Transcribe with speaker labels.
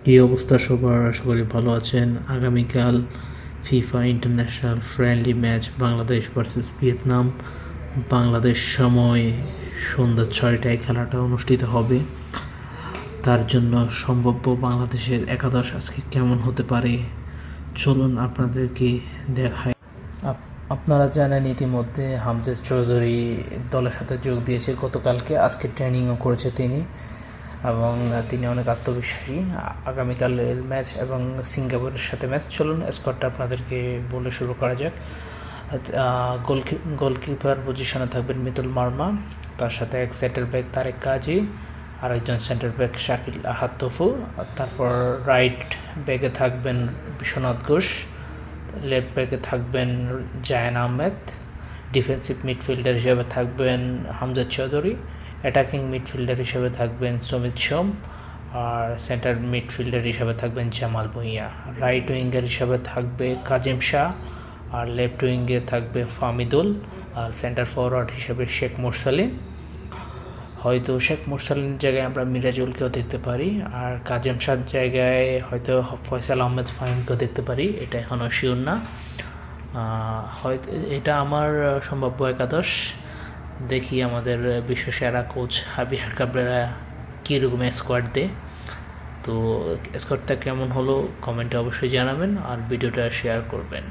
Speaker 1: কী অবস্থা সবার? আশা করি ভালো আছেন। আগামীকাল FIFA international friendly match Bangladesh versus Vietnam. Bangladesh সময় সন্ধ্যা 6টায় খেলাটা অনুষ্ঠিত হবে। তার জন্য সম্ভাব্য বাংলাদেশের একাদশ আজকে কেমন হতে পারে চলুন আপনাদেরকে দেখাই। আপনারা জানেন ইতিমধ্যে হামজা চৌধুরী দলের সাথে যোগ দিয়েছে গতকালকে, আজকে ট্রেনিংও করেছে তিনি এবং তিনি অনেক আত্মবিশ্বাসী। আগামীকালের ম্যাচ এবং সিঙ্গাপুরের সাথে ম্যাচ, চলুন স্কোরটা আপনাদেরকে বলে শুরু করা যাক। গোলকিপার পজিশনে থাকবেন মিতুল মার্মা, তার সাথে এক সেন্টার ব্যাক তারেক কাজী, আরেকজন সেন্টার ব্যাক শাকিল আহাদ তফু, তারপর রাইট ব্যাকে থাকবেন বিশ্বনাথ ঘোষ, লেফট ব্যাকে থাকবেন জায়ান আহমেদ, ডিফেন্সিভ মিডফিল্ডার হিসেবে থাকবেন হামজা চৌধুরী, অ্যাটাকিং মিডফিল্ডার হিসেবে থাকবেন সমিত সোম, আর সেন্টার মিডফিল্ডার হিসেবে থাকবেন জামাল ভুঁইয়া। রাইট উইঙ্গার হিসেবে থাকবে কাজিম শাহ, আর লেফট উইঙ্গে থাকবে ফামিদুল, আর সেন্টার ফরওয়ার্ড হিসেবে শেখ মুরসালিন। হয়তো শেখ মুরসালিনের জায়গায় আমরা মিরাজুলকেও দেখতে পারি, আর কাজিম শাহর জায়গায় হয়তো ফয়সাল আহমেদ ফাহিমকেও দেখতে পারি, এটা এখনও শিওর না। হয়তো এটা আমার সম্ভাব্য একাদশ। দেখি আমাদের বিশ্বসেরা কোচ হাবিয়ার কাবরেরা কীরকম স্কোয়াড দেয়। তো স্কোয়াডটা কেমন হলো কমেন্টে অবশ্যই জানাবেন আর ভিডিওটা শেয়ার করবেন।